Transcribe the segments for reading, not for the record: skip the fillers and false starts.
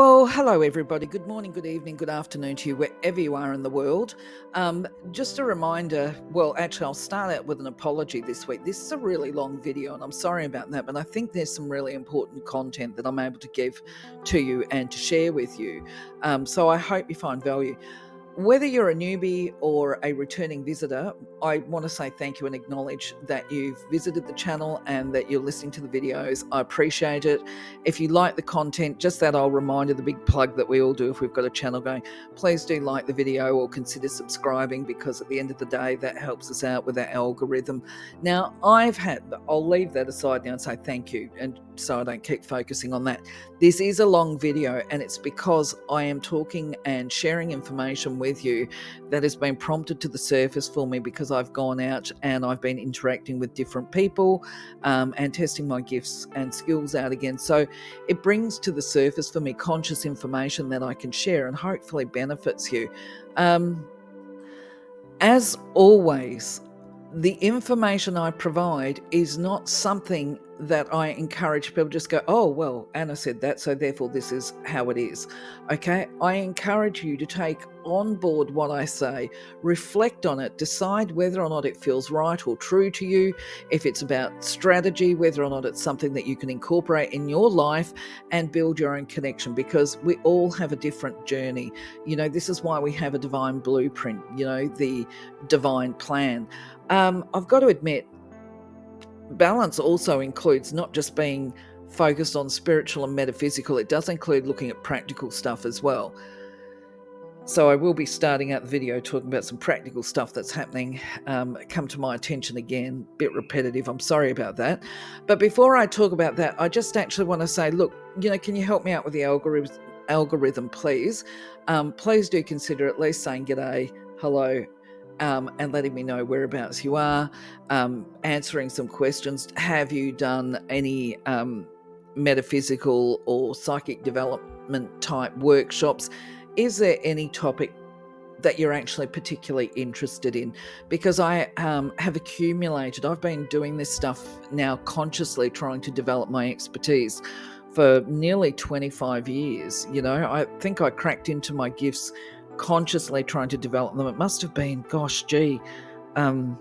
Well, hello everybody. Good morning, good evening, good afternoon to you, wherever you are in the world. Just a reminder, well, actually, I'll start out with an apology this week. This is a really long video, and I'm sorry about that, but I think there's some really important content that I'm able to give to you and to share with you. So I hope you find value. Whether you're a newbie or a returning visitor, I want to say thank you and acknowledge that you've visited the channel and that you're listening to the videos. I appreciate it. If you like the content, just that old reminder, the big plug that we all do if we've got a channel going, please do like the video or consider subscribing, because at the end of the day, that helps us out with our algorithm. Now, I'll leave that aside now and say thank you, and so I don't keep focusing on that. This is a long video, and it's because I am talking and sharing information with you that has been prompted to the surface for me because I've gone out and I've been interacting with different people and testing my gifts and skills out again. So it brings to the surface for me conscious information that I can share and hopefully benefits you. As always, the information I provide is not something that I encourage people to just go, oh, well, Anna said that, so therefore this is how it is. Okay, I encourage you to take on board what I say, reflect on it, decide whether or not it feels right or true to you, if it's about strategy, whether or not it's something that you can incorporate in your life and build your own connection, because we all have a different journey. You know, this is why we have a divine blueprint, you know, the divine plan. I've got to admit, balance also includes not just being focused on spiritual and metaphysical, it does include looking at practical stuff as well. So I will be starting out the video talking about some practical stuff that's happening, come to my attention again, a bit repetitive, I'm sorry about that. But before I talk about that, I just actually want to say, look, you know, can you help me out with the algorithm, please? Please do consider at least saying g'day, hello, and letting me know whereabouts you are, answering some questions. Have you done any metaphysical or psychic development type workshops? Is there any topic that you're actually particularly interested in? Because I have accumulated, I've been doing this stuff now consciously, trying to develop my expertise for nearly 25 years. You know, I think I cracked into my gifts consciously trying to develop them. It must have been, in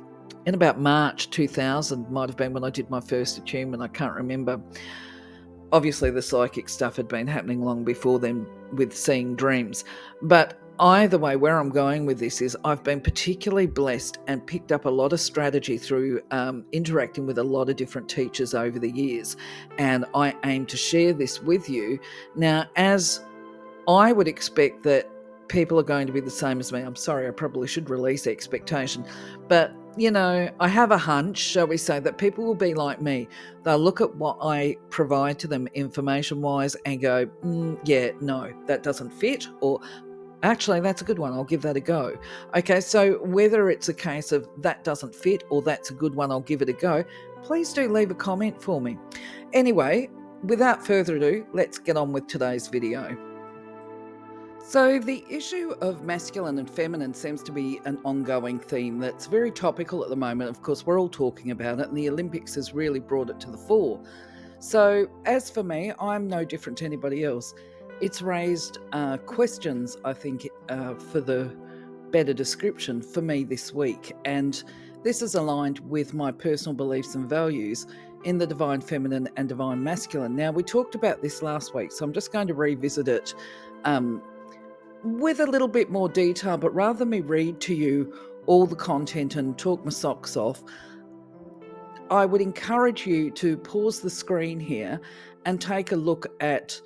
about March 2000 might have been when I did my first attunement. I can't remember. Obviously the psychic stuff had been happening long before then with seeing dreams. But either way, where I'm going with this is I've been particularly blessed and picked up a lot of strategy through interacting with a lot of different teachers over the years. And I aim to share this with you. Now, as I would expect that people are going to be the same as me. I'm sorry, I probably should release expectation. But, you know, I have a hunch, shall we say, that people will be like me. They'll look at what I provide to them information-wise and go, yeah, no, that doesn't fit, or actually, that's a good one, I'll give that a go. Okay, so whether it's a case of that doesn't fit or that's a good one, I'll give it a go, please do leave a comment for me. Anyway, without further ado, let's get on with today's video. So the issue of masculine and feminine seems to be an ongoing theme that's very topical at the moment. Of course, we're all talking about it, and the Olympics has really brought it to the fore. So as for me, I'm no different to anybody else. It's raised questions, I think, for the better description for me this week. And this is aligned with my personal beliefs and values in the divine feminine and divine masculine. Now, we talked about this last week, so I'm just going to revisit it with a little bit more detail, but rather than me read to you all the content and talk my socks off, I would encourage you to pause the screen here and take a look at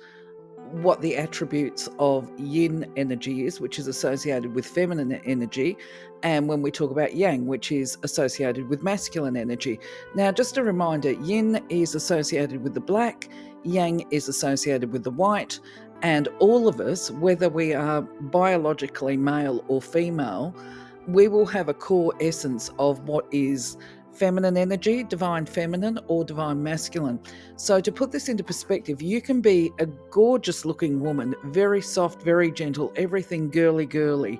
what the attributes of yin energy is, which is associated with feminine energy, and when we talk about yang, which is associated with masculine energy. Now, just a reminder, yin is associated with the black, yang is associated with the white, and all of us, whether we are biologically male or female, we will have a core essence of what is feminine energy, divine feminine, or divine masculine. So to put this into perspective, you can be a gorgeous looking woman, very soft, very gentle, everything girly,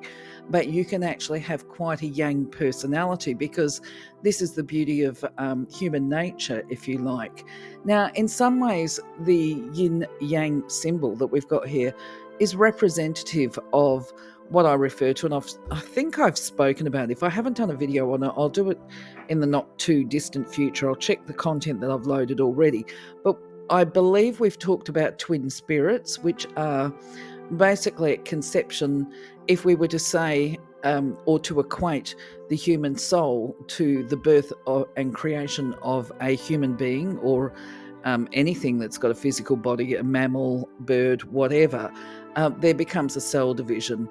but you can actually have quite a yang personality, because this is the beauty of human nature, if you like. Now, in some ways, the yin-yang symbol that we've got here is representative of what I refer to, and I think I've spoken about it. If I haven't done a video on it, I'll do it in the not too distant future. I'll check the content that I've loaded already. But I believe we've talked about twin spirits, which are basically at conception, if we were to say or to equate the human soul to the birth and creation of a human being, or anything that's got a physical body, a mammal, bird, whatever, there becomes a cell division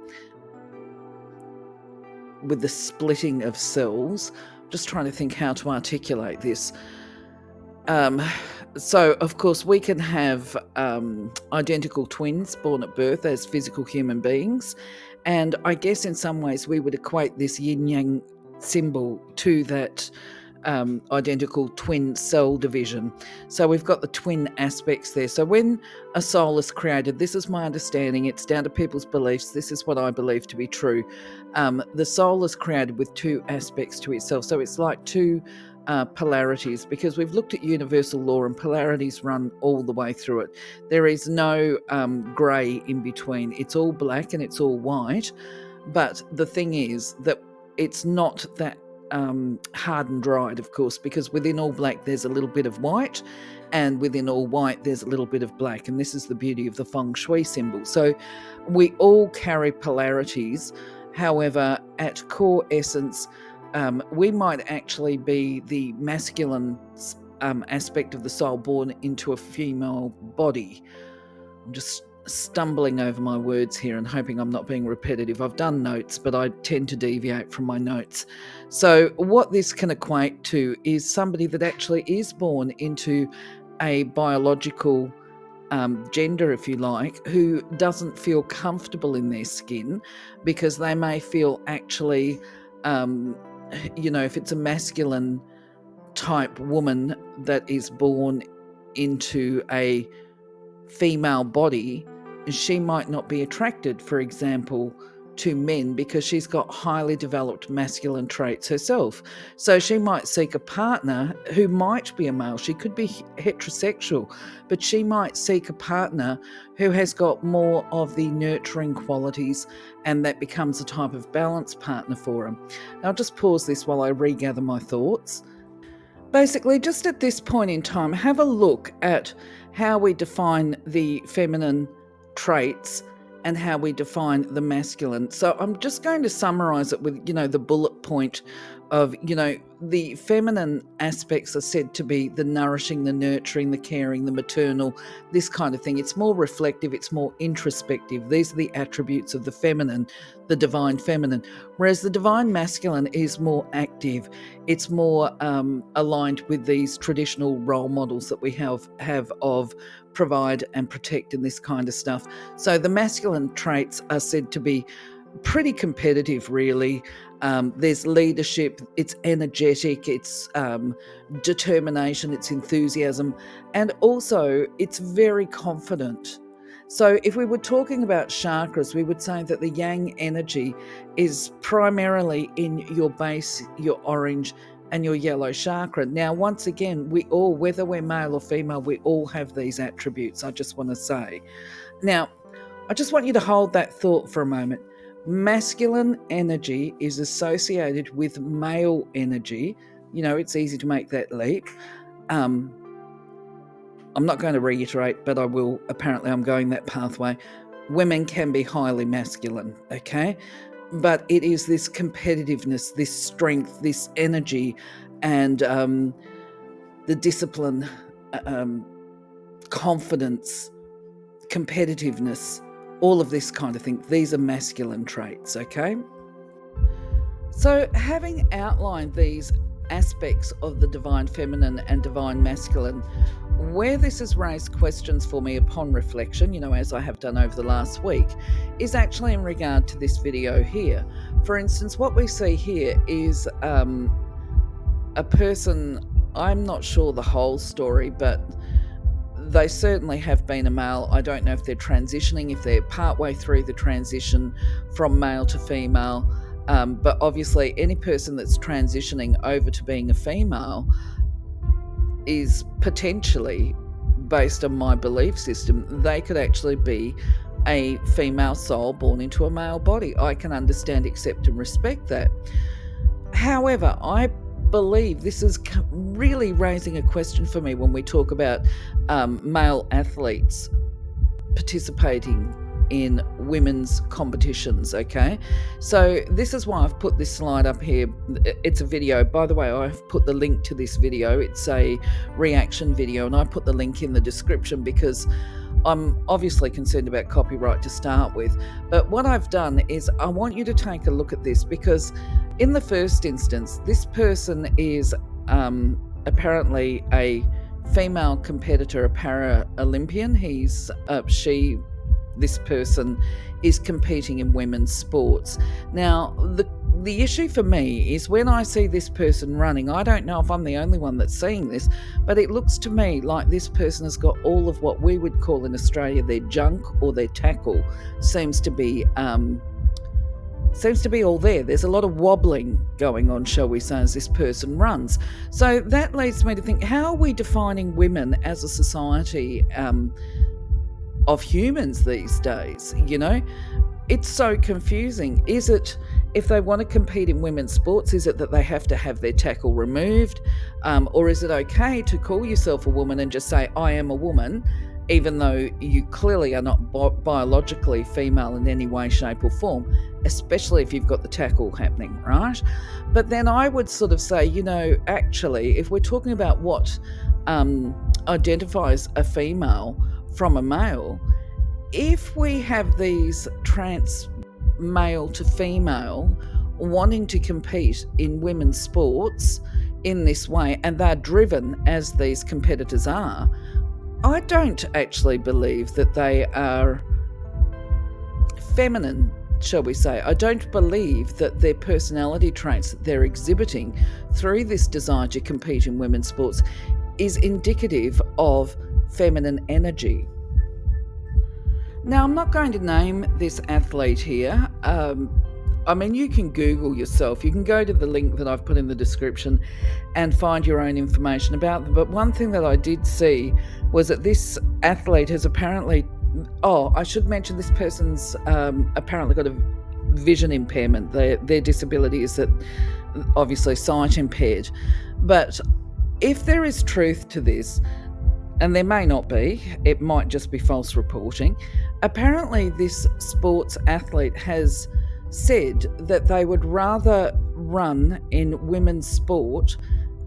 with the splitting of cells. Just trying to think how to articulate this. So, of course, we can have identical twins born at birth as physical human beings. And I guess in some ways we would equate this yin-yang symbol to that identical twin cell division. So we've got the twin aspects there. So when a soul is created, this is my understanding, it's down to people's beliefs, this is what I believe to be true. The soul is created with two aspects to itself. So it's like two polarities, because we've looked at universal law and polarities run all the way through it. There is no grey in between. It's all black and it's all white. But the thing is that it's not that hard and dried, of course, because within all black there's a little bit of white, and within all white there's a little bit of black. And this is the beauty of the feng shui symbol. So we all carry polarities. However, at core essence, we might actually be the masculine aspect of the soul born into a female body. I'm just stumbling over my words here and hoping I'm not being repetitive. I've done notes, but I tend to deviate from my notes. So what this can equate to is somebody that actually is born into a biological gender, if you like, who doesn't feel comfortable in their skin, because they may feel actually, if it's a masculine type woman that is born into a female body, she might not be attracted, for example, to men, because she's got highly developed masculine traits herself. So she might seek a partner who might be a male. She could be heterosexual, but she might seek a partner who has got more of the nurturing qualities, and that becomes a type of balanced partner for him. Now, I'll just pause this while I regather my thoughts. Basically, just at this point in time, have a look at how we define the feminine traits and how we define the masculine. So I'm just going to summarize it with, the bullet point of, the feminine aspects are said to be the nourishing, the nurturing, the caring, the maternal, this kind of thing. It's more reflective, it's more introspective. These are the attributes of the feminine, the divine feminine. Whereas the divine masculine is more active. It's more aligned with these traditional role models that we have of provide and protect and this kind of stuff. So the masculine traits are said to be pretty competitive, really. There's leadership, it's energetic, it's determination, it's enthusiasm, and also it's very confident. So if we were talking about chakras, we would say that the yang energy is primarily in your base, your orange, and your yellow chakra. Now, once again, we all, whether we're male or female, we all have these attributes, I just want to say. Now, I just want you to hold that thought for a moment. Masculine energy is associated with male energy. It's easy to make that leap. I'm not going to reiterate, but I will. Apparently, I'm going that pathway. Women can be highly masculine, okay? But it is this competitiveness, this strength, this energy, and the discipline, confidence, competitiveness, all of this kind of thing. These are masculine traits, okay? So having outlined these aspects of the divine feminine and divine masculine, where this has raised questions for me upon reflection, as I have done over the last week, is actually in regard to this video here. For instance, what we see here is a person, I'm not sure the whole story, but they certainly have been a male. I don't know if they're transitioning, if they're partway through the transition from male to female. But obviously any person that's transitioning over to being a female is potentially, based on my belief system, they could actually be a female soul born into a male body. I can understand, accept and respect that. However, I believe this is really raising a question for me when we talk about male athletes participating in women's competitions. Okay, so this is why I've put this slide up here. It's a video, by the way. I've put the link to this video. It's a reaction video, and I put the link in the description because I'm obviously concerned about copyright to start with. But what I've done is I want you to take a look at this, because in the first instance, this person is apparently a female competitor, a para-Olympian. This person is competing in women's sports. Now, the issue for me is when I see this person running, I don't know if I'm the only one that's seeing this, but it looks to me like this person has got all of what we would call in Australia their junk or their tackle seems to be all there. There's a lot of wobbling going on, shall we say, as this person runs. So that leads me to think, how are we defining women as a society of humans these days? You know, it's so confusing. Is it, if they want to compete in women's sports, is it that they have to have their tackle removed? Or is it okay to call yourself a woman and just say, I am a woman, even though you clearly are not biologically female in any way, shape or form, especially if you've got the tackle happening, right? But then I would sort of say, you know, actually, if we're talking about what identifies a female from a male, if we have these trans male to female wanting to compete in women's sports in this way, and they're driven as these competitors are, I don't actually believe that they are feminine, shall we say. I don't believe that their personality traits that they're exhibiting through this desire to compete in women's sports is indicative of feminine energy. Now, I'm not going to name this athlete here. I mean, you can Google yourself. You can go to the link that I've put in the description and find your own information about them. But one thing that I did see was that this athlete has apparently, I should mention this person's apparently got a vision impairment. Their disability is that obviously sight impaired. But if there is truth to this, and there may not be, it might just be false reporting, apparently this sports athlete has said that they would rather run in women's sport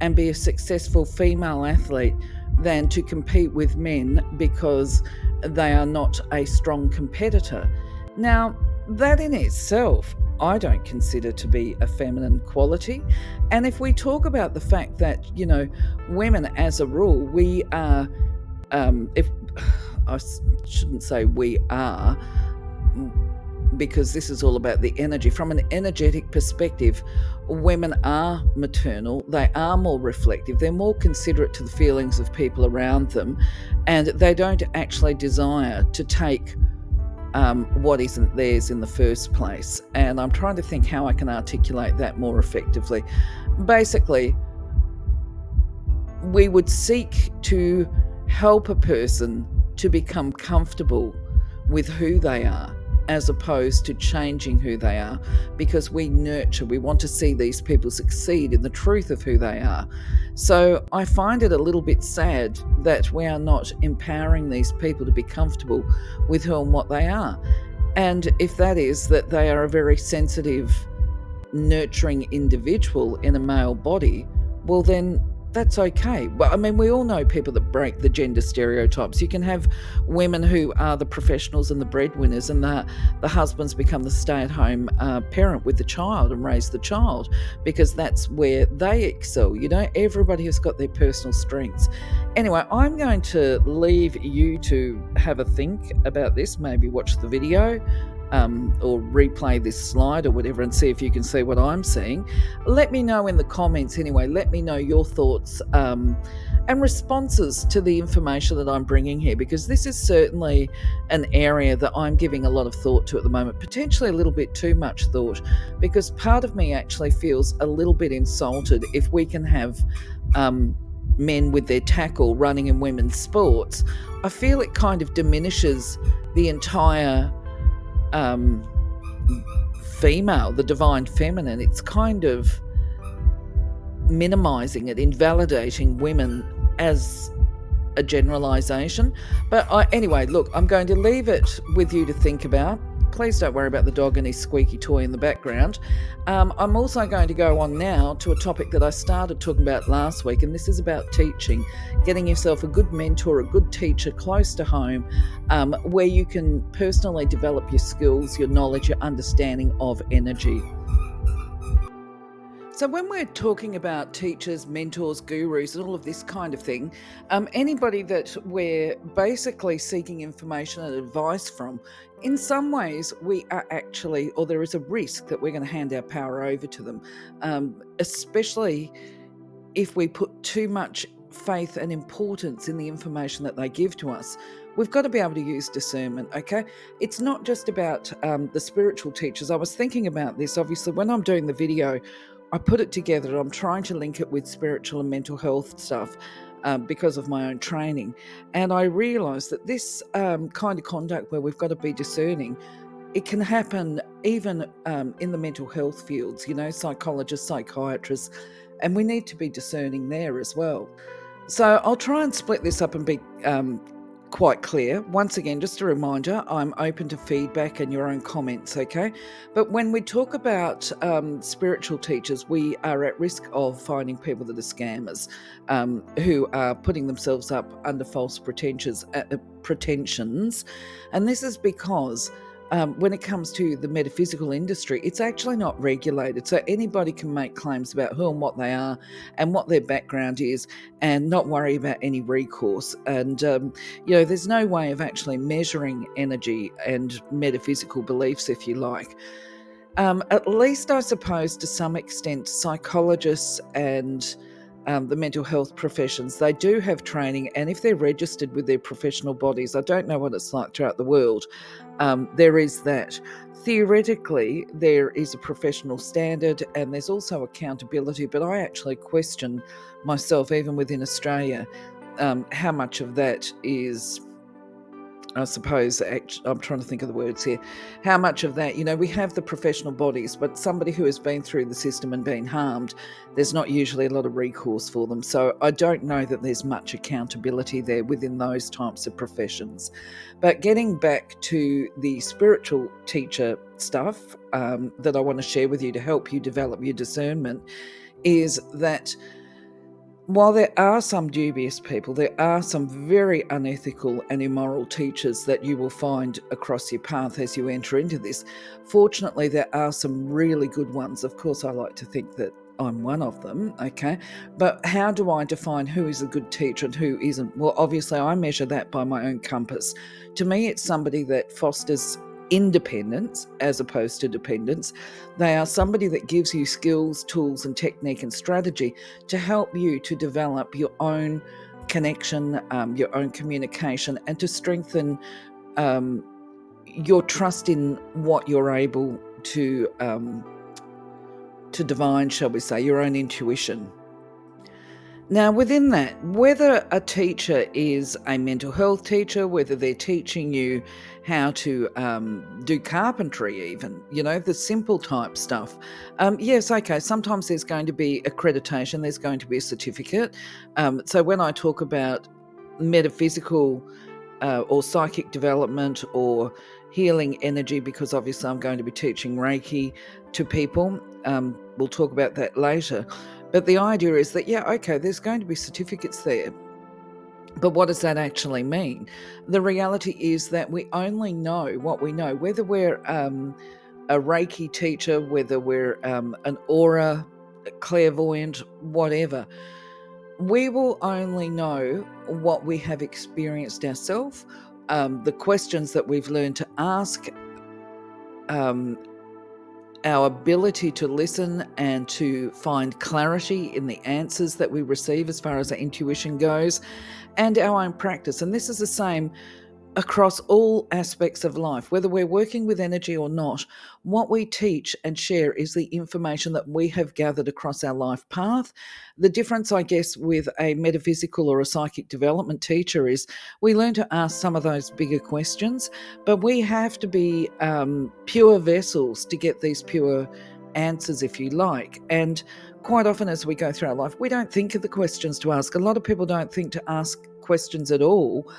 and be a successful female athlete than to compete with men because they are not a strong competitor. Now, that in itself, I don't consider to be a feminine quality. And if we talk about the fact that, you know, women as a rule, we are, if I shouldn't say we are, because this is all about the energy. From an energetic perspective, women are maternal, they are more reflective, they're more considerate to the feelings of people around them, and they don't actually desire to take what isn't theirs in the first place. And I'm trying to think how I can articulate that more effectively. Basically, we would seek to help a person to become comfortable with who they are, as opposed to changing who they are, because we nurture, we want to see these people succeed in the truth of who they are. So I find it a little bit sad that we are not empowering these people to be comfortable with who and what they are. And if that is that they are a very sensitive, nurturing individual in a male body, well then that's okay. Well, I mean, we all know people that break the gender stereotypes. You can have women who are the professionals and the breadwinners, and the husbands become the stay-at-home parent with the child and raise the child, because that's where they excel. You know, everybody has got their personal strengths. Anyway, I'm going to leave you to have a think about this, maybe watch the video. or replay this slide or whatever and see if you can see what I'm seeing. Let me know in the comments anyway. Let me know your thoughts and responses to the information that I'm bringing here, because this is certainly an area that I'm giving a lot of thought to at the moment, potentially a little bit too much thought, because part of me actually feels a little bit insulted if we can have men with their tackle running in women's sports. I feel it kind of diminishes the entire female, the divine feminine. It's kind of minimizing it, invalidating women as a generalization. But anyway, look, I'm going to leave it with you to think about. Please don't worry about the dog and his squeaky toy in the background. I'm also going to go on now to a topic that I started talking about last week, and this is about teaching, getting yourself a good mentor, a good teacher close to home, where you can personally develop your skills, your knowledge, your understanding of energy. So when we're talking about teachers, mentors, gurus, and all of this kind of thing, anybody that we're basically seeking information and advice from, in some ways we are actually, or there is a risk that we're going to hand our power over to them, especially if we put too much faith and importance in the information that they give to us. We've got to be able to use discernment, okay? It's not just about the spiritual teachers. I was thinking about this, obviously, when I'm doing the video, I put it together. I'm trying to link it with spiritual and mental health stuff because of my own training. And I realised that this kind of conduct where we've got to be discerning, it can happen even in the mental health fields, psychologists, psychiatrists, and we need to be discerning there as well. So I'll try and split this up and be quite clear. Once again, just a reminder, I'm open to feedback and your own comments, okay? But when we talk about spiritual teachers, we are at risk of finding people that are scammers, who are putting themselves up under false pretensions. And this is because when it comes to the metaphysical industry, it's actually not regulated. So anybody can make claims about who and what they are and what their background is and not worry about any recourse. And, there's no way of actually measuring energy and metaphysical beliefs, if you like. At least, I suppose, to some extent, psychologists and the mental health professions, they do have training, and if they're registered with their professional bodies, I don't know what it's like throughout the world, there is that. Theoretically, there is a professional standard and there's also accountability, but I actually question myself, even within Australia, how much of that is, I suppose, I'm trying to think of the words here, how much of that, we have the professional bodies, but somebody who has been through the system and been harmed, there's not usually a lot of recourse for them. So I don't know that there's much accountability there within those types of professions. But getting back to the spiritual teacher stuff that I want to share with you to help you develop your discernment is that while there are some dubious people, there are some very unethical and immoral teachers that you will find across your path as you enter into this. Fortunately, there are some really good ones. Of course, I like to think that I'm one of them, okay? But how do I define who is a good teacher and who isn't? Well, obviously, I measure that by my own compass. To me, it's somebody that fosters independence as opposed to dependence. They are somebody that gives you skills, tools, and technique and strategy to help you to develop your own connection, your own communication, and to strengthen your trust in what you're able to divine, shall we say, your own intuition. Now, within that, whether a teacher is a mental health teacher, whether they're teaching you how to do carpentry even, the simple type stuff. Yes, okay, sometimes there's going to be accreditation, there's going to be a certificate. So when I talk about metaphysical or psychic development or healing energy, because obviously I'm going to be teaching Reiki to people, we'll talk about that later. But the idea is that, there's going to be certificates there. But what does that actually mean? The reality is that we only know what we know, whether we're a Reiki teacher, whether we're an aura, clairvoyant, whatever. We will only know what we have experienced ourselves, the questions that we've learned to ask our ability to listen and to find clarity in the answers that we receive as far as our intuition goes, and our own practice. And this is the same across all aspects of life, whether we're working with energy or not. What we teach and share is the information that we have gathered across our life path. The difference, I guess, with a metaphysical or a psychic development teacher is we learn to ask some of those bigger questions, but we have to be pure vessels to get these pure answers, if you like. And quite often as we go through our life, we don't think of the questions to ask. A lot of people don't think to ask questions at all.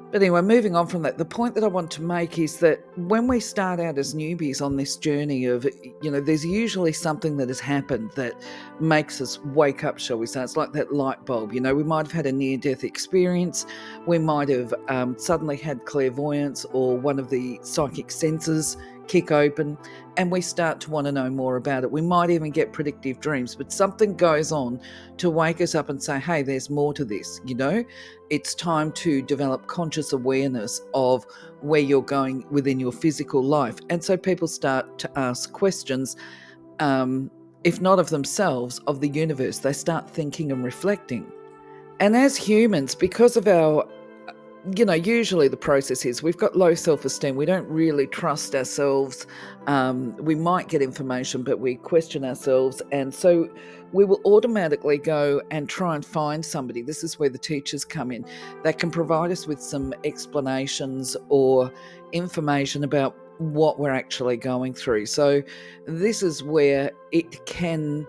But anyway, moving on from that, the point that I want to make is that when we start out as newbies on this journey of, there's usually something that has happened that makes us wake up, shall we say. It's like that light bulb. We might have had a near-death experience. We might have suddenly had clairvoyance or one of the psychic senses kick open, and we start to want to know more about it. We might even get predictive dreams, but something goes on to wake us up and say, hey, there's more to this. It's time to develop conscious awareness of where you're going within your physical life. And so people start to ask questions, if not of themselves, of the universe. They start thinking and reflecting. And as humans, because of our usually the process is we've got low self-esteem. We don't really trust ourselves. We might get information, but we question ourselves. And so we will automatically go and try and find somebody. This is where the teachers come in. They can provide us with some explanations or information about what we're actually going through. So this is where it can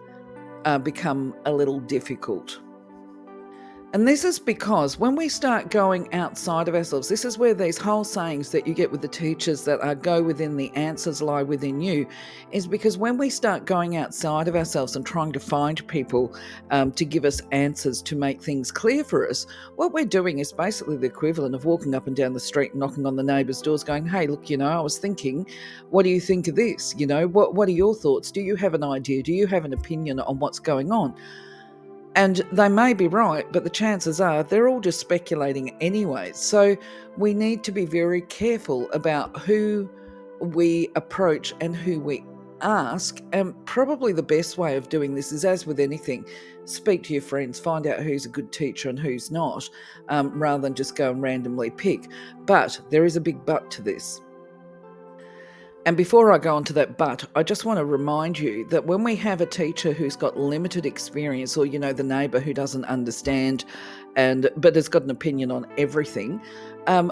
become a little difficult. And this is because when we start going outside of ourselves, this is where these whole sayings that you get with the teachers that are go within, the answers lie within you, is because when we start going outside of ourselves and trying to find people to give us answers, to make things clear for us, what we're doing is basically the equivalent of walking up and down the street and knocking on the neighbours' doors going, hey, look, I was thinking, what do you think of this? What are your thoughts? Do you have an idea? Do you have an opinion on what's going on? And they may be right, but the chances are they're all just speculating anyway. So we need to be very careful about who we approach and who we ask. And probably the best way of doing this is, as with anything, speak to your friends, find out who's a good teacher and who's not, rather than just go and randomly pick. But there is a big but to this. And before I go on to that but, I just want to remind you that when we have a teacher who's got limited experience, or, the neighbour who doesn't understand but has got an opinion on everything,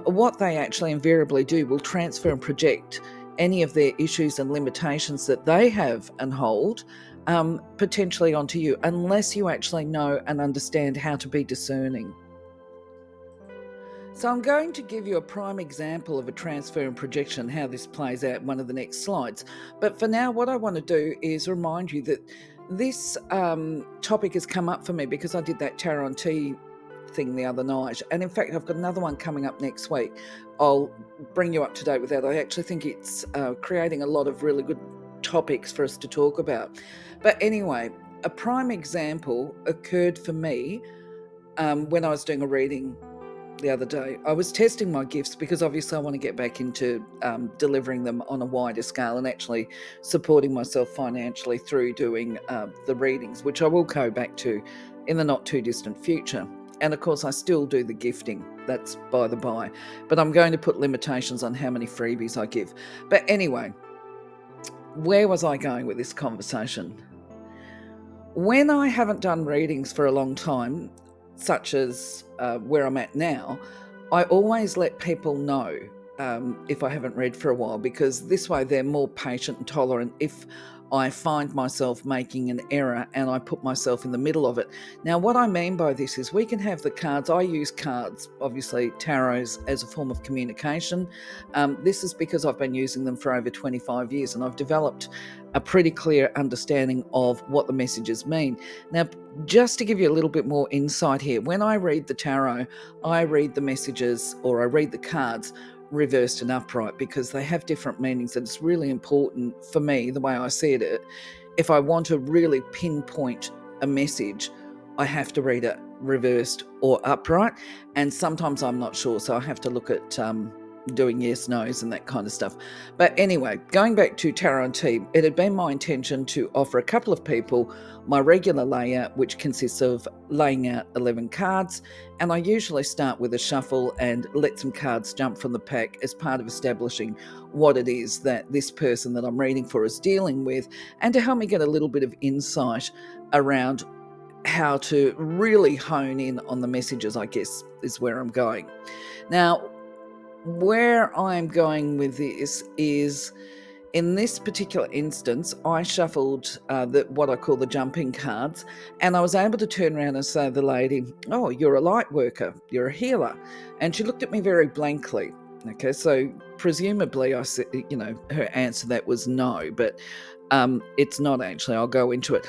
what they actually invariably do will transfer and project any of their issues and limitations that they have and hold potentially onto you, unless you actually know and understand how to be discerning. So I'm going to give you a prime example of a transfer and projection, how this plays out in one of the next slides. But for now, what I want to do is remind you that this topic has come up for me because I did that tarot and tea thing the other night. And in fact, I've got another one coming up next week. I'll bring you up to date with that. I actually think it's creating a lot of really good topics for us to talk about. But anyway, a prime example occurred for me when I was doing a reading the other day. I was testing my gifts because obviously I want to get back into delivering them on a wider scale and actually supporting myself financially through doing the readings, which I will go back to in the not too distant future. And of course I still do the gifting, that's by the by, but I'm going to put limitations on how many freebies I give. But anyway, where was I going with this conversation? When I haven't done readings for a long time, such as where I'm at now, I always let people know if I haven't read for a while, because this way they're more patient and tolerant if I find myself making an error and I put myself in the middle of it. Now, what I mean by this is we can have the cards. I use cards, obviously tarots, as a form of communication. This is because I've been using them for over 25 years and I've developed a pretty clear understanding of what the messages mean. Now, just to give you a little bit more insight here, when I read the tarot, I read the messages, or I read the cards reversed and upright, because they have different meanings, and it's really important for me, the way I see it. If I want to really pinpoint a message, I have to read it reversed or upright, and sometimes I'm not sure, so I have to look at doing yes, no's and that kind of stuff. But anyway, going back to tarot and tea, it had been my intention to offer a couple of people my regular layout, which consists of laying out 11 cards. And I usually start with a shuffle and let some cards jump from the pack as part of establishing what it is that this person that I'm reading for is dealing with, and to help me get a little bit of insight around how to really hone in on the messages, I guess, is where I'm going. Now, where I'm going with this is, in this particular instance, I shuffled what I call the jumping cards, and I was able to turn around and say to the lady, "Oh, you're a light worker, you're a healer." And she looked at me very blankly. Okay, so presumably I said, her answer to that was no, but it's not actually. I'll go into it.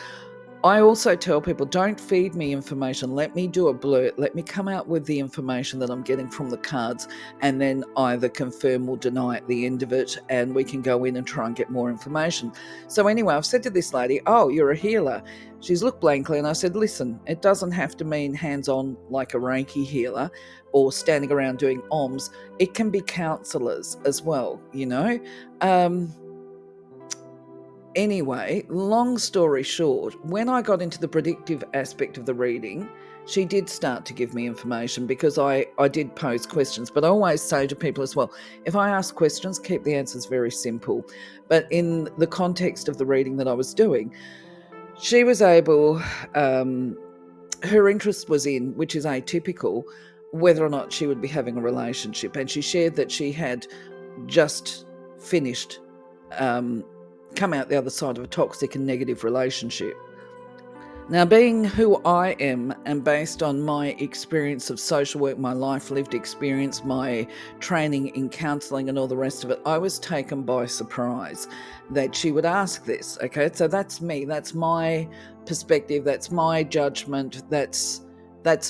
I also tell people, don't feed me information. Let me do a blurt. Let me come out with the information that I'm getting from the cards, and then either confirm or deny at the end of it, and we can go in and try and get more information. So anyway, I've said to this lady, "Oh, you're a healer." She's looked blankly, and I said, "Listen, it doesn't have to mean hands-on like a Reiki healer or standing around doing OMS. It can be counselors as well, Anyway, long story short, when I got into the predictive aspect of the reading, she did start to give me information because I did pose questions. But I always say to people as well, if I ask questions, keep the answers very simple. But in the context of the reading that I was doing, she was able, her interest was in, which is atypical, whether or not she would be having a relationship. And she shared that she had just finished come out the other side of a toxic and negative relationship. Now, being who I am, and based on my experience of social work, my life lived experience, my training in counselling and all the rest of it, I was taken by surprise that she would ask this. Okay, so that's me, that's my perspective, that's my judgment, that's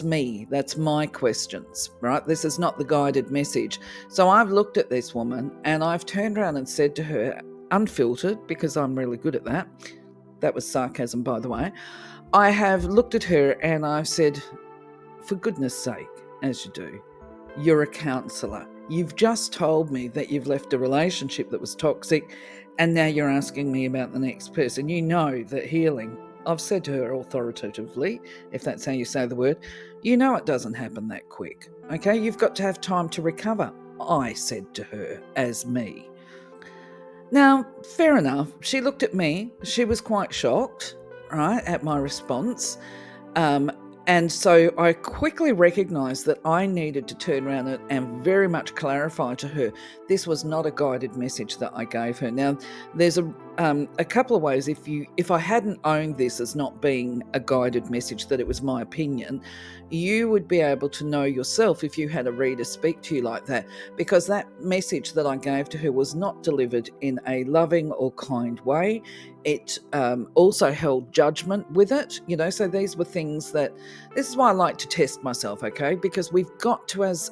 me, that's my questions, right? This is not the guided message. So I've looked at this woman and I've turned around and said to her, unfiltered, because I'm really good at that. That was sarcasm, by the way. I have looked at her and I've said, for goodness sake, as you do, you're a counsellor. You've just told me that you've left a relationship that was toxic, and now you're asking me about the next person. You know that healing, I've said to her authoritatively, if that's how you say the word, you know it doesn't happen that quick. Okay, you've got to have time to recover, I said to her as me. Now, fair enough. She looked at me. She was quite shocked, right, at my response. And so I quickly recognised that I needed to turn around and very much clarify to her this was not a guided message that I gave her. Now, there's a couple of ways. If I hadn't owned this as not being a guided message, that it was my opinion, you would be able to know yourself if you had a reader speak to you like that, because that message that I gave to her was not delivered in a loving or kind way. It also held judgment with it, so these were things that, this is why I like to test myself, okay, because we've got to, as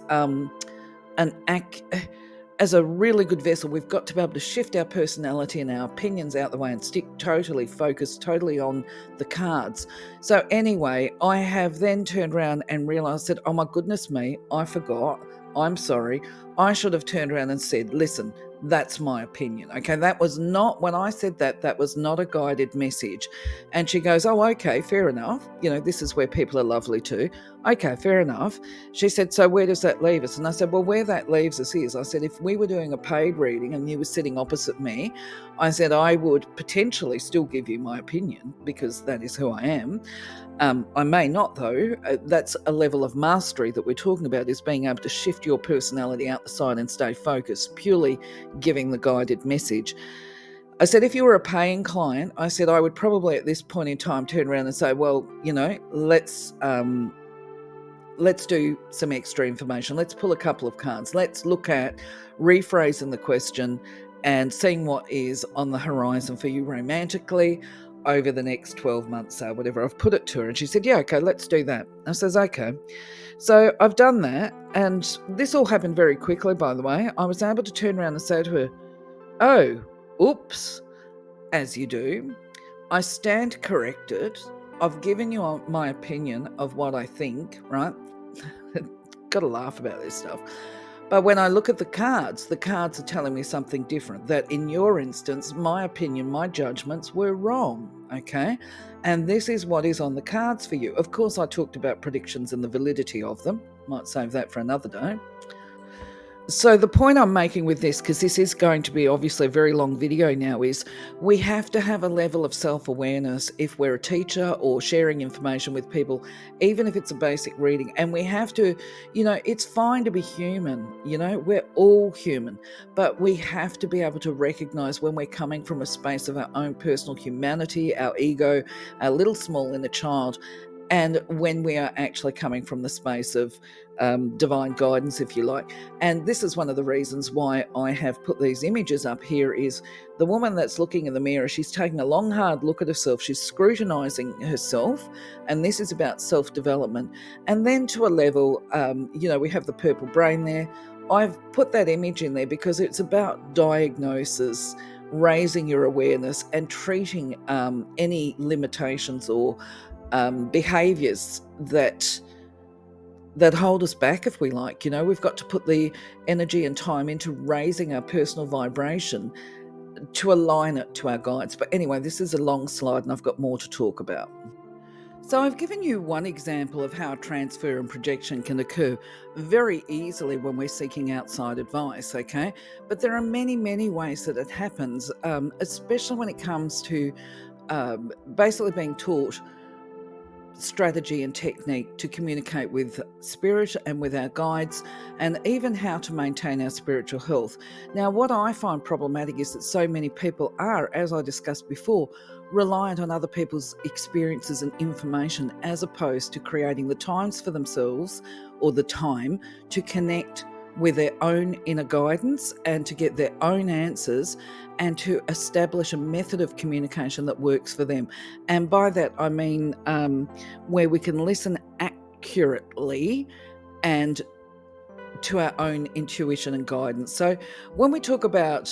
a really good vessel, we've got to be able to shift our personality and our opinions out the way and stick totally focused, totally on the cards. So anyway, I have then turned around and realised that, oh my goodness me, I forgot. I'm sorry. I should have turned around and said, listen, that's my opinion. Okay, that was not, when I said that was not a guided message. And she goes, oh, okay, fair enough. This is where people are lovely too. Okay, fair enough. She said, so where does that leave us? And I said, well, where that leaves us is, I said, if we were doing a paid reading and you were sitting opposite me, I said, I would potentially still give you my opinion because that is who I am. I may not, though. That's a level of mastery that we're talking about, is being able to shift your personality out the side and stay focused, purely giving the guided message. I said, if you were a paying client, I said, I would probably at this point in time turn around and say, well, let's do some extra information. Let's pull a couple of cards. Let's look at rephrasing the question and seeing what is on the horizon for you romantically over the next 12 months, or whatever. I've put it to her and she said, yeah, okay, let's do that. I says, okay. So I've done that, and this all happened very quickly, by the way. I was able to turn around and say to her, oh, oops, as you do. I stand corrected. I've given you my opinion of what I think, right? Got to laugh about this stuff. But when I look at the cards are telling me something different, that in your instance, my opinion, my judgments were wrong, okay? And this is what is on the cards for you. Of course, I talked about predictions and the validity of them. Might save that for another day. So the point I'm making with this, because this is going to be obviously a very long video now, is we have to have a level of self-awareness if we're a teacher or sharing information with people, even if it's a basic reading. And we have to, it's fine to be human, we're all human, but we have to be able to recognize when we're coming from a space of our own personal humanity, our ego, our little small inner child, and when we are actually coming from the space of divine guidance, if you like. And this is one of the reasons why I have put these images up here, is the woman that's looking in the mirror, she's taking a long, hard look at herself. She's scrutinizing herself, and this is about self-development. And then to a level, we have the purple brain there. I've put that image in there because it's about diagnosis, raising your awareness, and treating any limitations or behaviors that hold us back, if we like. We've got to put the energy and time into raising our personal vibration to align it to our guides. But anyway, this is a long slide and I've got more to talk about. So I've given you one example of how transfer and projection can occur very easily when we're seeking outside advice, okay? But there are many, many ways that it happens, especially when it comes to basically being taught strategy and technique to communicate with spirit and with our guides, and even how to maintain our spiritual health. Now, what I find problematic is that so many people are, as I discussed before, reliant on other people's experiences and information, as opposed to creating the times for themselves, or the time to connect with their own inner guidance and to get their own answers, and to establish a method of communication that works for them. And by that I mean where we can listen accurately and to our own intuition and guidance. So when we talk about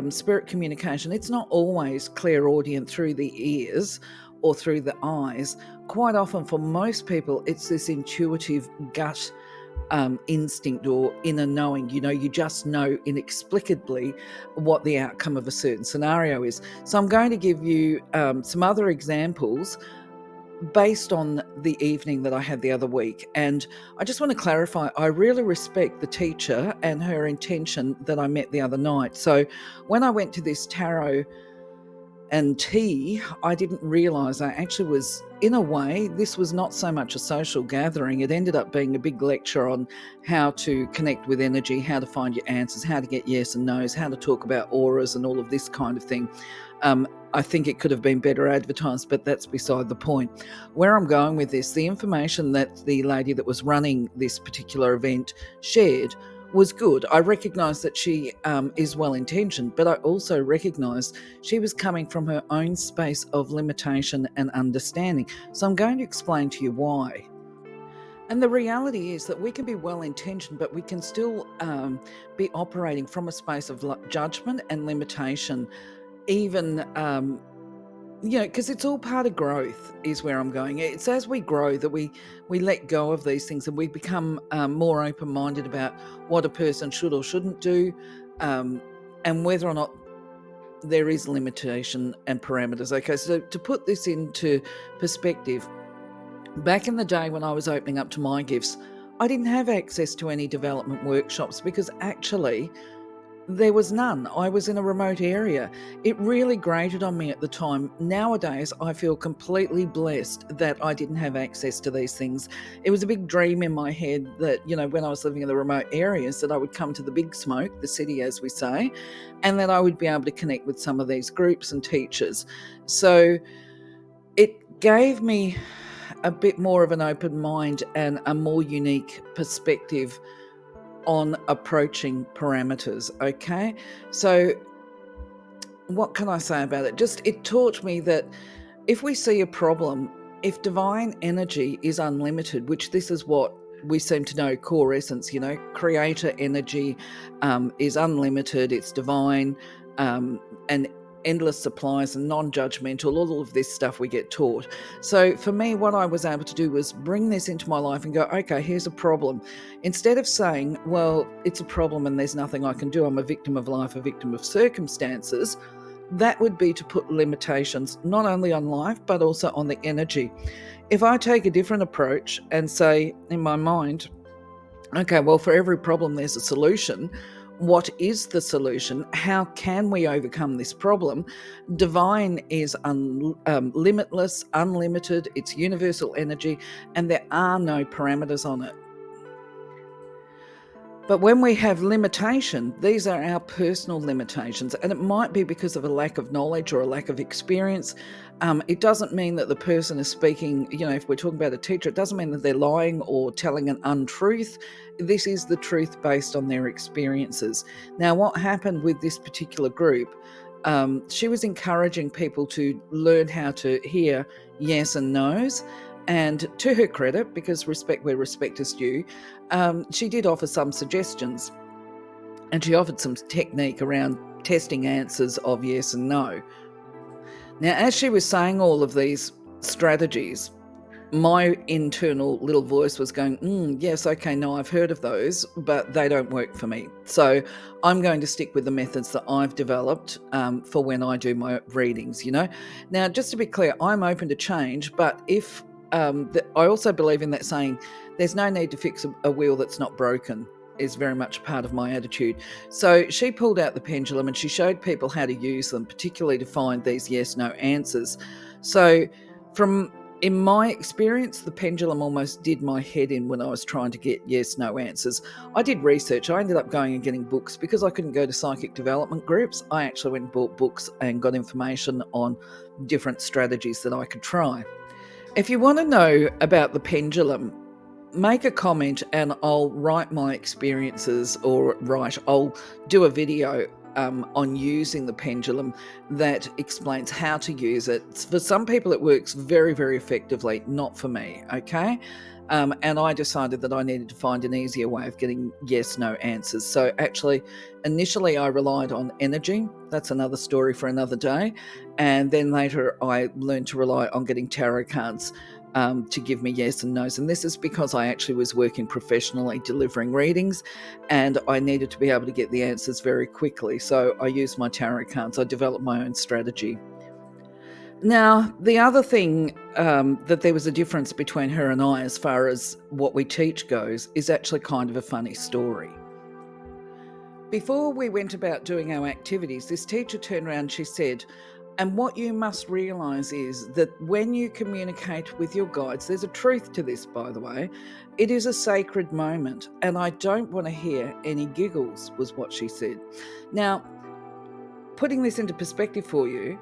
spirit communication, it's not always clairaudient through the ears or through the eyes. Quite often, for most people, it's this intuitive gut instinct or inner knowing. You just know inexplicably what the outcome of a certain scenario is. So I'm going to give you some other examples based on the evening that I had the other week. And I just want to clarify, I really respect the teacher and her intention that I met the other night. So when I went to this tarot and tea, I didn't realize I actually was, in a way, this was not so much a social gathering. It ended up being a big lecture on how to connect with energy, how to find your answers, how to get yes and no's, how to talk about auras and all of this kind of thing. I think it could have been better advertised, but that's beside the point. Where I'm going with this, the information that the lady that was running this particular event shared was good. I recognised that she is well-intentioned, but I also recognised she was coming from her own space of limitation and understanding. So I'm going to explain to you why. And the reality is that we can be well-intentioned, but we can still be operating from a space of judgment and limitation, even because it's all part of growth, is where I'm going. It's as we grow that we let go of these things, and we become more open-minded about what a person should or shouldn't do, and whether or not there is limitation and parameters. Okay, so to put this into perspective, back in the day when I was opening up to my gifts, I didn't have access to any development workshops because actually there was none. I was in a remote area. It really grated on me at the time. Nowadays, I feel completely blessed that I didn't have access to these things. It was a big dream in my head that, when I was living in the remote areas, that I would come to the big smoke, the city, as we say, and that I would be able to connect with some of these groups and teachers. So it gave me a bit more of an open mind and a more unique perspective on approaching parameters. Okay, so what can I say about it? It taught me that if we see a problem, if divine energy is unlimited, which this is what we seem to know, core essence, creator energy is unlimited, it's divine, and endless supplies and non-judgmental, all of this stuff we get taught. So for me, what I was able to do was bring this into my life and go, okay, here's a problem. Instead of saying, well, it's a problem and there's nothing I can do, I'm a victim of life, a victim of circumstances, that would be to put limitations not only on life, but also on the energy. If I take a different approach and say in my mind, okay, well, for every problem, there's a solution. What is the solution? How can we overcome this problem? Divine is limitless, unlimited, it's universal energy, and there are no parameters on it. But when we have limitation, these are our personal limitations, and it might be because of a lack of knowledge or a lack of experience. It doesn't mean that the person is speaking, if we're talking about a teacher, it doesn't mean that they're lying or telling an untruth. This is the truth based on their experiences. Now, what happened with this particular group, she was encouraging people to learn how to hear yes and no's. And to her credit, because respect where respect is due, she did offer some suggestions, and she offered some technique around testing answers of yes and no. Now, as she was saying all of these strategies, my internal little voice was going, yes, okay, no, I've heard of those, but they don't work for me. So I'm going to stick with the methods that I've developed for when I do my readings, Now, just to be clear, I'm open to change, but if I also believe in that saying, there's no need to fix a wheel that's not broken, is very much part of my attitude. So she pulled out the pendulum and she showed people how to use them, particularly to find these yes-no answers. So in my experience, the pendulum almost did my head in when I was trying to get yes-no answers. I did research. I ended up going and getting books. Because I couldn't go to psychic development groups, I actually went and bought books and got information on different strategies that I could try. If you want to know about the pendulum, make a comment and I'll write my experiences, I'll do a video on using the pendulum that explains how to use it. For some people it works very, very effectively, not for me, okay? And I decided that I needed to find an easier way of getting yes-no answers. So actually, initially I relied on energy. That's another story for another day. And then later I learned to rely on getting tarot cards to give me yes and no's. And this is because I actually was working professionally delivering readings and I needed to be able to get the answers very quickly. So I used my tarot cards. I developed my own strategy. Now, the other thing that there was a difference between her and I as far as what we teach goes is actually kind of a funny story. Before we went about doing our activities, this teacher turned around and she said, and what you must realise is that when you communicate with your guides, there's a truth to this, by the way, it is a sacred moment, and I don't want to hear any giggles, was what she said. Now, putting this into perspective for you,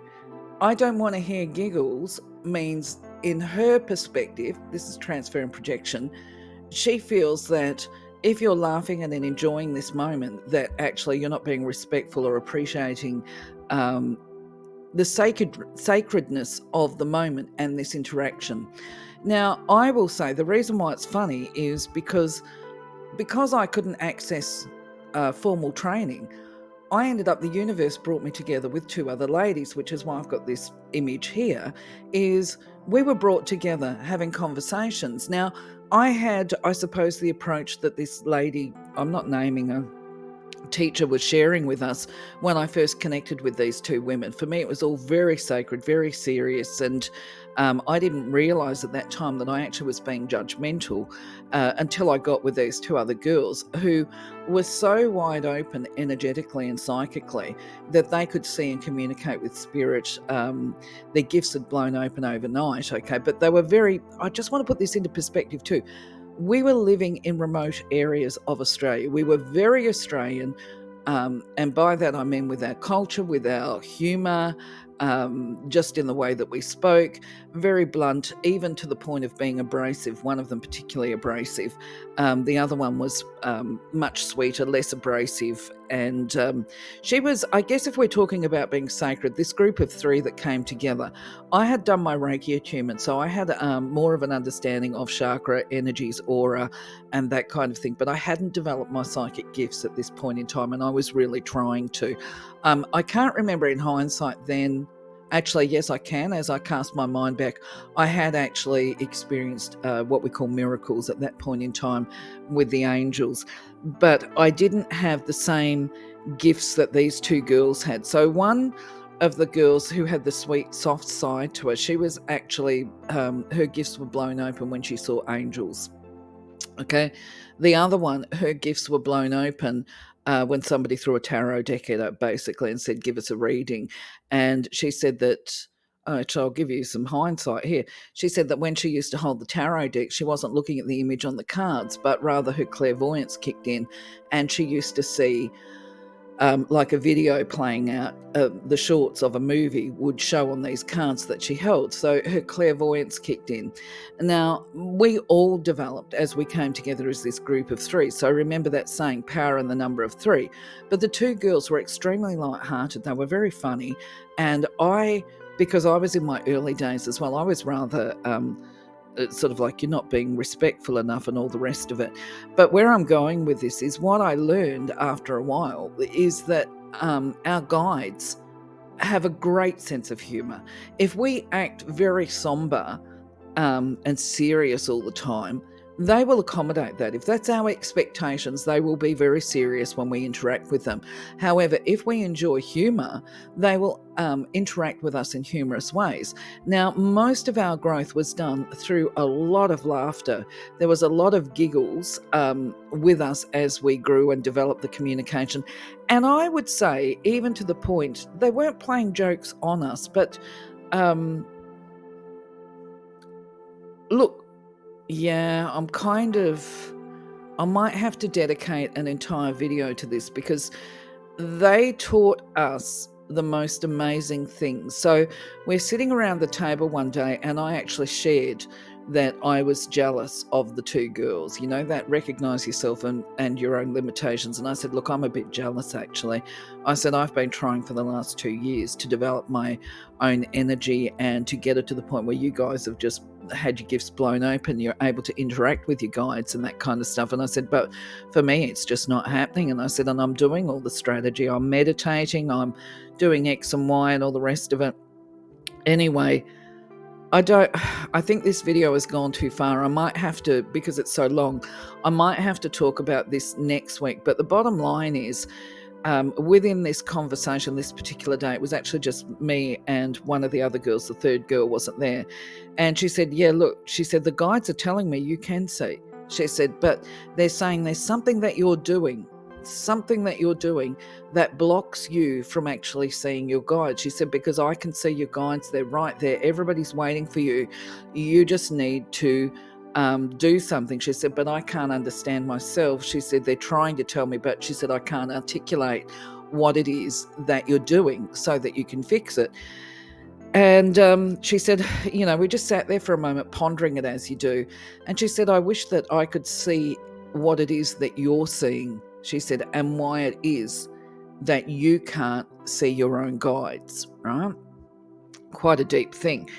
I don't want to hear giggles means, in her perspective, this is transfer and projection, she feels that if you're laughing and then enjoying this moment, that actually you're not being respectful or appreciating the sacredness of the moment and this interaction. Now, I will say the reason why it's funny is because I couldn't access formal training, I ended up, the universe brought me together with two other ladies, which is why I've got this image here, is we were brought together having conversations. Now, I had, I suppose, the approach that this lady, I'm not naming her, teacher was sharing with us when I first connected with these two women. For me, it was all very sacred, very serious, and I didn't realise at that time that I actually was being judgmental until I got with these two other girls who were so wide open energetically and psychically that they could see and communicate with spirit. Their gifts had blown open overnight, okay? But they were very, I just want to put this into perspective too. We were living in remote areas of Australia. We were very Australian, and by that I mean with our culture, with our humour, just in the way that we spoke. very blunt, even to the point of being abrasive, one of them particularly abrasive. The other one was much sweeter, less abrasive. And she was, I guess if we're talking about being sacred, this group of three that came together, I had done my Reiki attunement, so I had more of an understanding of chakra, energies, aura, and that kind of thing. But I hadn't developed my psychic gifts at this point in time, and I was really trying to. I can't remember in hindsight then. Actually, yes, I can. As I cast my mind back, I had actually experienced what we call miracles at that point in time with the angels, but I didn't have the same gifts that these two girls had. So one of the girls who had the sweet, soft side to her, she was actually, her gifts were blown open when she saw angels. Okay. The other one, her gifts were blown open when somebody threw a tarot deck at her, basically, and said, give us a reading. And she said that, so I'll give you some hindsight here. She said that when she used to hold the tarot deck, she wasn't looking at the image on the cards, but rather her clairvoyance kicked in, and she used to see like a video playing out, the shorts of a movie would show on these cards that she held. So her clairvoyance kicked in. Now, we all developed as we came together as this group of three. So remember that saying, power in the number of three. But the two girls were extremely light-hearted. They were very funny. And because I was in my early days as well, I was rather sort of like, you're not being respectful enough and all the rest of it. But where I'm going with this is what I learned after a while is that our guides have a great sense of humour. If we act very somber and serious all the time, they will accommodate that. If that's our expectations, they will be very serious when we interact with them. However, if we enjoy humour, they will interact with us in humorous ways. Now, most of our growth was done through a lot of laughter. There was a lot of giggles with us as we grew and developed the communication. And I would say, even to the point, they weren't playing jokes on us, but look, yeah, I might have to dedicate an entire video to this because they taught us the most amazing things. So we're sitting around the table one day and I actually shared that I was jealous of the two girls, that recognize yourself and your own limitations. And I said, look, I'm a bit jealous actually. I said, I've been trying for the last 2 years to develop my own energy and to get it to the point where you guys have just had your gifts blown open, you're able to interact with your guides and that kind of stuff. And I said, but for me, it's just not happening. And I said, and I'm doing all the strategy, I'm meditating, I'm doing X and Y and all the rest of it. Anyway, I think this video has gone too far. I might have to, because it's so long, I might have to talk about this next week. But the bottom line is, within this conversation, this particular day, it was actually just me and one of the other girls. The third girl wasn't there. And she said, yeah, look, she said, the guides are telling me you can see. She said, but they're saying there's something that you're doing that blocks you from actually seeing your guides. She said, because I can see your guides, they're right there. Everybody's waiting for you. You just need to do something. She said, but I can't understand myself. She said, they're trying to tell me, but she said, I can't articulate what it is that you're doing so that you can fix it. And she said, we just sat there for a moment pondering it as you do. And she said, I wish that I could see what it is that you're seeing. She said, and why it is that you can't see your own guides, right? Quite a deep thing.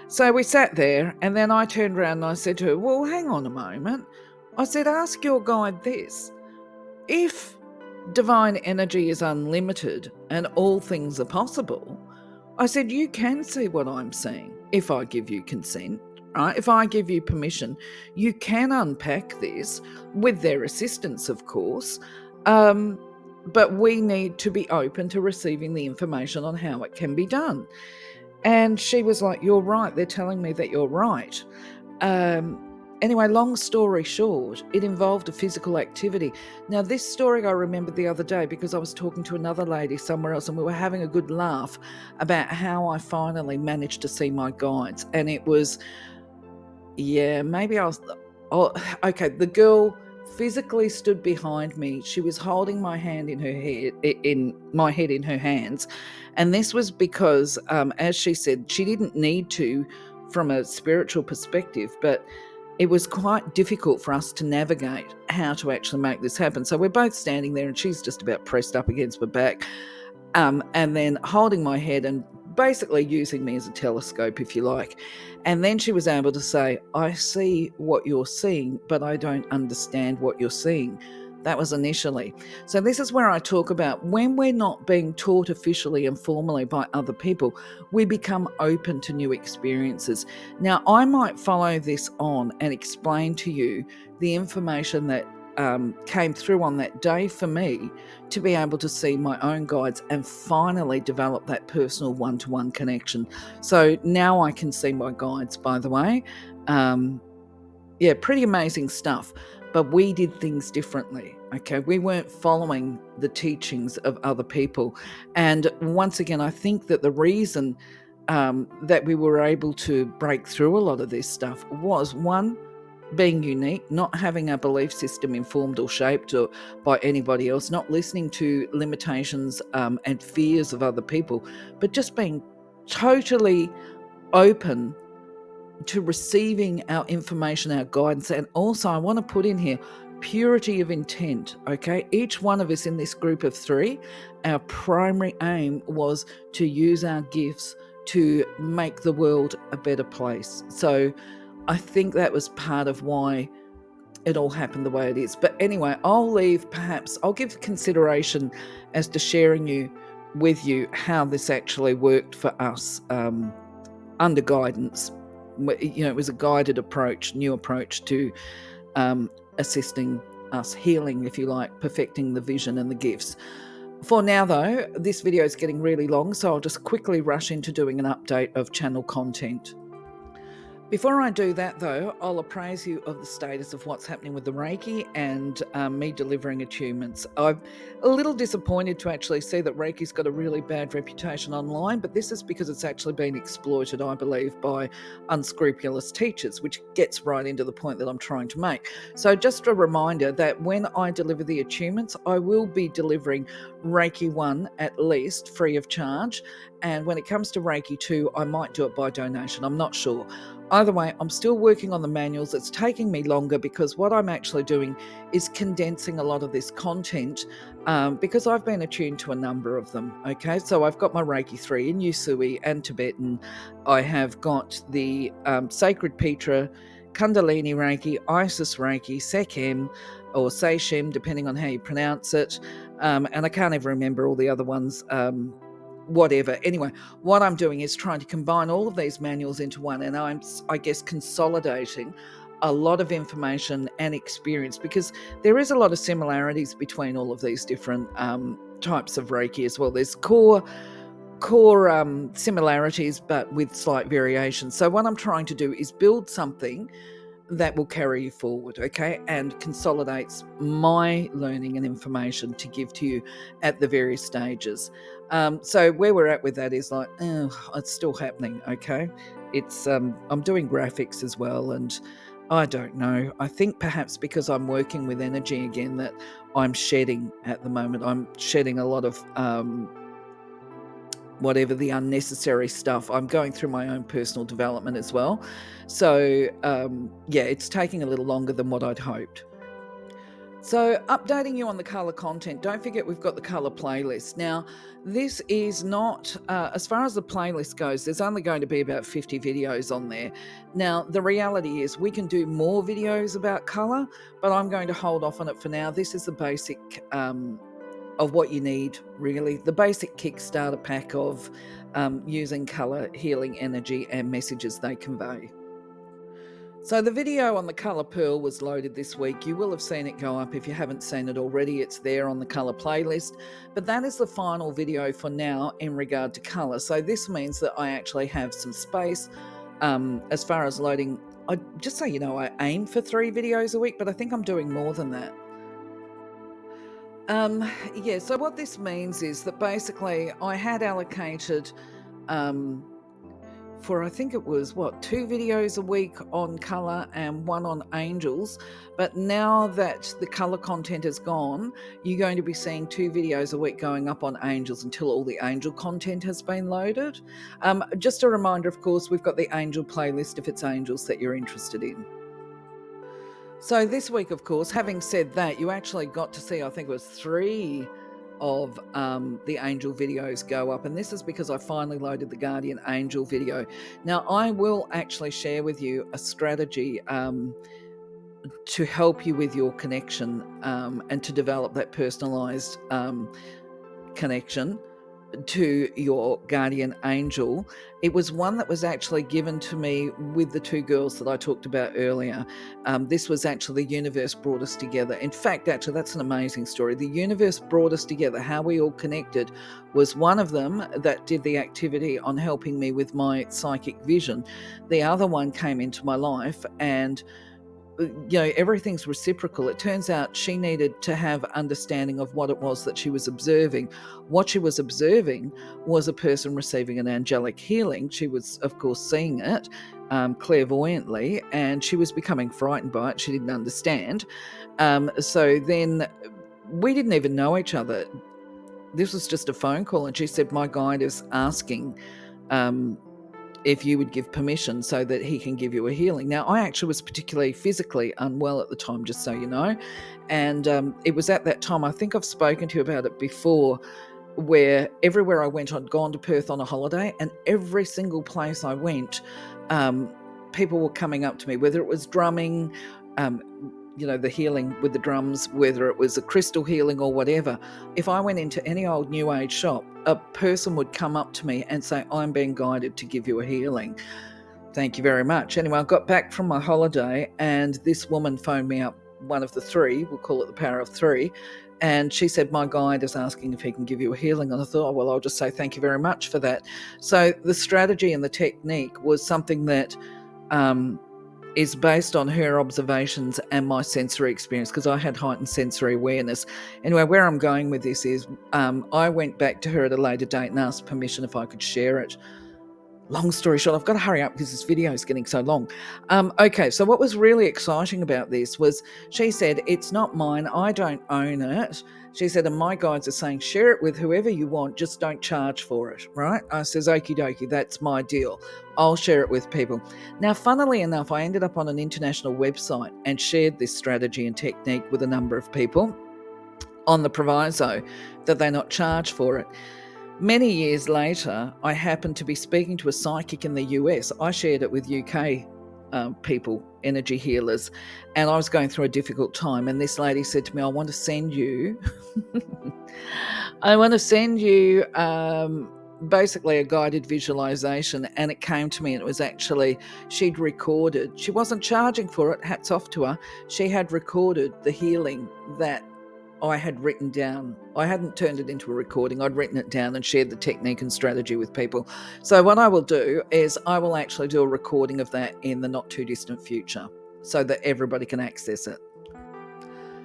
So we sat there, and then I turned around and I said to her, well, hang on a moment. I said, ask your guide this. If divine energy is unlimited and all things are possible, I said, you can see what I'm seeing if I give you consent, right? If I give you permission, you can unpack this with their assistance, of course. But we need to be open to receiving the information on how it can be done. And she was like, you're right. They're telling me that you're right. Anyway, long story short, it involved a physical activity. Now, this story I remembered the other day because I was talking to another lady somewhere else and we were having a good laugh about how I finally managed to see my guides. And it was, okay, the girl physically stood behind me. She was holding my hand in her head, in my head in her hands. And this was because, as she said, she didn't need to from a spiritual perspective, but it was quite difficult for us to navigate how to actually make this happen. So we're both standing there and she's just about pressed up against my back, and then holding my head and basically using me as a telescope, if you like. And then she was able to say, I see what you're seeing, but I don't understand what you're seeing. That was initially. So this is where I talk about when we're not being taught officially and formally by other people, we become open to new experiences. Now, I might follow this on and explain to you the information that came through on that day for me to be able to see my own guides and finally develop that personal one-to-one connection. So now I can see my guides, by the way. Yeah, pretty amazing stuff. But we did things differently, okay? We weren't following the teachings of other people. And once again, I think that the reason that we were able to break through a lot of this stuff was, one, being unique, not having our belief system informed or shaped by anybody else, not listening to limitations and fears of other people, but just being totally open to receiving our information, our guidance. And also, I want to put in here purity of intent, okay? Each one of us in this group of 3, our primary aim was to use our gifts to make the world a better place. So I think that was part of why it all happened the way it is. But anyway, I'll give consideration as to sharing with you how this actually worked for us under guidance. It was a guided approach, new approach to assisting us healing, if you like, perfecting the vision and the gifts. For now, though, this video is getting really long, so I'll just quickly rush into doing an update of channel content. Before I do that, though, I'll apprise you of the status of what's happening with the Reiki and me delivering attunements. I'm a little disappointed to actually see that Reiki's got a really bad reputation online, but this is because it's actually been exploited, I believe, by unscrupulous teachers, which gets right into the point that I'm trying to make. So just a reminder that when I deliver the attunements, I will be delivering Reiki 1 at least free of charge. And when it comes to Reiki 2, I might do it by donation. I'm not sure. Either way, I'm still working on the manuals. It's taking me longer because what I'm actually doing is condensing a lot of this content because I've been attuned to a number of them. Okay, so I've got my Reiki 3 in Usui and Tibetan. I have got the Sacred Petra, Kundalini Reiki, Isis Reiki, Sekhem, or Seishem, depending on how you pronounce it. And I can't ever remember all the other ones. Whatever. Anyway, what I'm doing is trying to combine all of these manuals into one, and I guess, consolidating a lot of information and experience, because there is a lot of similarities between all of these different types of Reiki as well. There's core similarities, but with slight variations. So what I'm trying to do is build something that will carry you forward, okay, and consolidates my learning and information to give to you at the various stages. So where we're at with that is like, it's still happening, okay? It's I'm doing graphics as well, and I don't know. I think perhaps because I'm working with energy again that I'm shedding at the moment. I'm shedding a lot of whatever the unnecessary stuff. I'm going through my own personal development as well. So, yeah, it's taking a little longer than what I'd hoped. So, updating you on the colour content, don't forget we've got the colour playlist. Now, this is not, as far as the playlist goes, there's only going to be about 50 videos on there. Now, the reality is we can do more videos about colour, but I'm going to hold off on it for now. This is the basic of what you need, really. The basic Kickstarter pack of using colour, healing energy, and messages they convey. So the video on the colour pearl was loaded this week. You will have seen it go up. If you haven't seen it already, it's there on the colour playlist. But that is the final video for now in regard to colour. So this means that I actually have some space as far as loading. I just say, I aim for 3 videos a week, but I think I'm doing more than that. Yeah, so what this means is that basically I had allocated for I think it was 2 videos a week on colour and 1 on angels. But now that the colour content is gone, you're going to be seeing 2 videos a week going up on angels until all the angel content has been loaded. Just a reminder, of course, we've got the angel playlist if it's angels that you're interested in. So this week, of course, having said that, you actually got to see, I think it was 3 of the angel videos go up, and this is because I finally loaded the Guardian Angel video. Now, I will actually share with you a strategy to help you with your connection and to develop that personalized connection to your guardian angel. It was one that was actually given to me with the 2 girls that I talked about earlier. This was actually the universe brought us together. In fact, actually, that's an amazing story. The universe brought us together. How we all connected was one of them that did the activity on helping me with my psychic vision. The other one came into my life, and everything's reciprocal. It turns out she needed to have understanding of what it was that she was observing. What she was observing was a person receiving an angelic healing. She was, of course, seeing it clairvoyantly, and she was becoming frightened by it. She didn't understand. So then we didn't even know each other. This was just a phone call, and she said, my guide is asking if you would give permission so that he can give you a healing. Now, I actually was particularly physically unwell at the time, just so you know, and it was at that time, I think I've spoken to you about it before, where everywhere I went, I'd gone to Perth on a holiday, and every single place I went, people were coming up to me, whether it was drumming, the healing with the drums, whether it was a crystal healing or whatever. If I went into any old New Age shop, a person would come up to me and say, I'm being guided to give you a healing. Thank you very much. Anyway, I got back from my holiday, and this woman phoned me up, one of the 3, we'll call it the power of 3, and she said, my guide is asking if he can give you a healing. And I thought, well, I'll just say thank you very much for that. So the strategy and the technique was something that is based on her observations and my sensory experience, because I had heightened sensory awareness. Anyway, where I'm going with this is I went back to her at a later date and asked permission if I could share it. Long story short, I've got to hurry up because this video is getting so long. Okay, so what was really exciting about this was she said, it's not mine, I don't own it. She said, and my guides are saying, share it with whoever you want, just don't charge for it, right? I says, okie dokie, that's my deal. I'll share it with people. Now, funnily enough, I ended up on an international website and shared this strategy and technique with a number of people on the proviso that they not charge for it. Many years later, I happened to be speaking to a psychic in the US. I shared it with UK people, energy healers, and I was going through a difficult time, and this lady said to me, I want to send you basically a guided visualization. And it came to me, and it was actually, she'd recorded, she wasn't charging for it, hats off to her, she had recorded the healing that I had written down. I hadn't turned it into a recording. I'd written it down and shared the technique and strategy with people. So what I will do is I will actually do a recording of that in the not too distant future so that everybody can access it.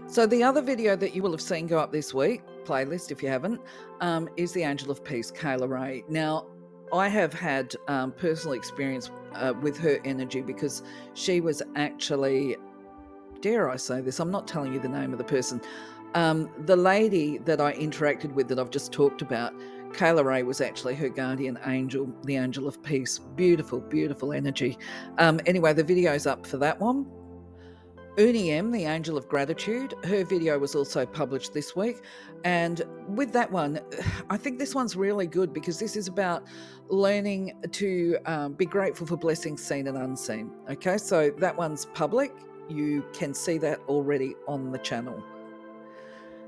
So the other video that you will have seen go up this week, playlist if you haven't, is the Angel of Peace, Kaylarae. Now, I have had personal experience with her energy, because she was actually, dare I say this, I'm not telling you the name of the person, the lady that I interacted with that I've just talked about, Kaylarae, was actually her guardian angel, the Angel of Peace. Beautiful, beautiful energy. Anyway, the video's up for that one. Ooniemme, the Angel of Gratitude, her video was also published this week. And with that one, I think this one's really good, because this is about learning to be grateful for blessings seen and unseen. Okay, so that one's public. You can see that already on the channel.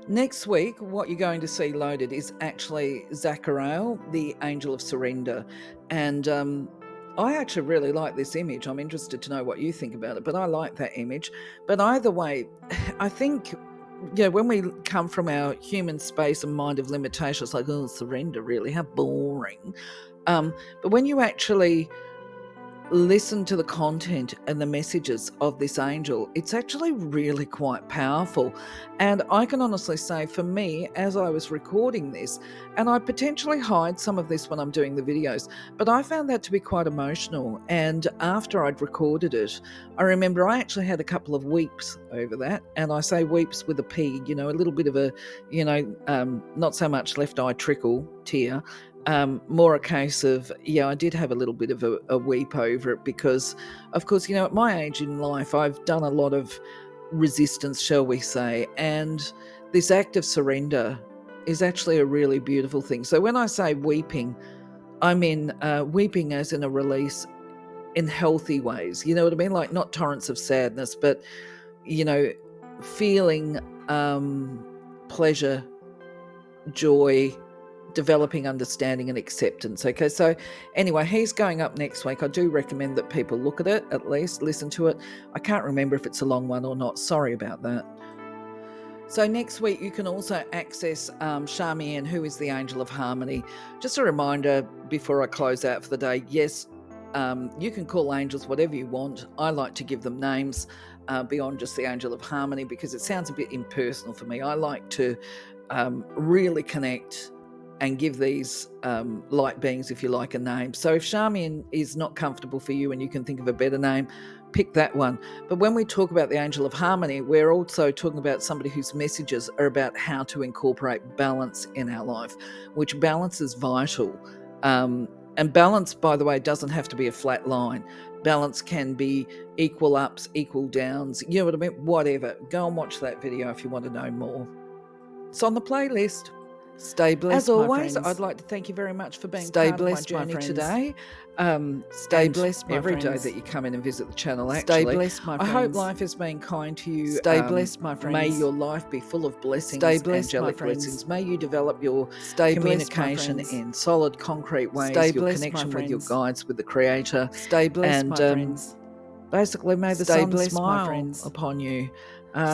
Next week, what you're going to see loaded is actually Zacharel, the Angel of Surrender. And I actually really like this image. I'm interested to know what you think about it, but I like that image. But either way, I think, when we come from our human space and mind of limitation, it's like, oh, surrender, really, how boring. But when you actually listen to the content and the messages of this angel, it's actually really quite powerful. And I can honestly say, for me, as I was recording this, and I potentially hide some of this when I'm doing the videos, but I found that to be quite emotional. And after I'd recorded it, I remember I actually had a couple of weeps over that. And I say weeps with a P, a little bit of a, not so much left eye trickle tear, more a case of, I did have a little bit of a weep over it because, of course, at my age in life, I've done a lot of resistance, shall we say, and this act of surrender is actually a really beautiful thing. So when I say weeping, I mean weeping as in a release in healthy ways, you know what I mean? Like not torrents of sadness, but, feeling pleasure, joy, developing understanding and acceptance. Okay, so anyway, he's going up next week. I do recommend that people look at it, at least listen to it. I can't remember if it's a long one or not. Sorry about that. So next week you can also access Charmienne, who is the angel of harmony. Just a reminder before I close out for the day, yes, you can call angels whatever you want. I like to give them names beyond just the angel of harmony because it sounds a bit impersonal for me. I like to really connect and give these light beings, if you like, a name. So if Charmienne is not comfortable for you and you can think of a better name, pick that one. But when we talk about the angel of harmony, we're also talking about somebody whose messages are about how to incorporate balance in our life, which balance is vital. And balance, by the way, doesn't have to be a flat line. Balance can be equal ups, equal downs, you know what I mean? Whatever. Go and watch that video if you want to know more. It's on the playlist. Stay blessed, as always, my friends. I'd like to thank you very much for being Stay part blessed, of my journey today. Stay blessed, my every friends. day that you come in and visit the channel, Stay actually. blessed, my I friends. hope life has been kind to you. Stay blessed, my friends. May your life be full of blessings, Stay blessed, angelic my friends. blessings. May you develop your Stay communication blessed, my friends. in solid, concrete ways, Stay your blessed, connection my with your friends. guides, with the Creator. Stay blessed, and, my friends. Basically, may the Stay sun blessed, my smile friends. upon you.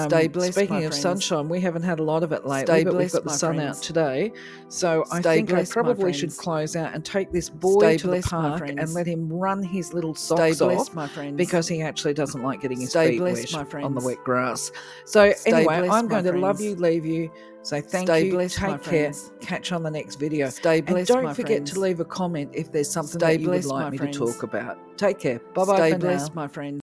Stay blessed, speaking my of friends. sunshine, we haven't had a lot of it lately, Stay but we've blessed, got the my sun friends. out today. So I Stay think I blessed, my probably should friends. close out and take this boy Stay to the blessed, my park friends. and let him run his little Stay socks blessed, off my friends. because he actually doesn't like getting his Stay feet blessed, wet my on the friends. wet grass. So Stay anyway, blessed, I'm my going to love friends. you, leave you. So thank Stay you, blessed, my take care, friends. catch you on the next video. Stay And blessed, don't my forget friends. to leave a comment if there's something Stay that you would blessed, like my me friends. to talk about. Take care. Bye-bye Stay for now. blessed, my friends.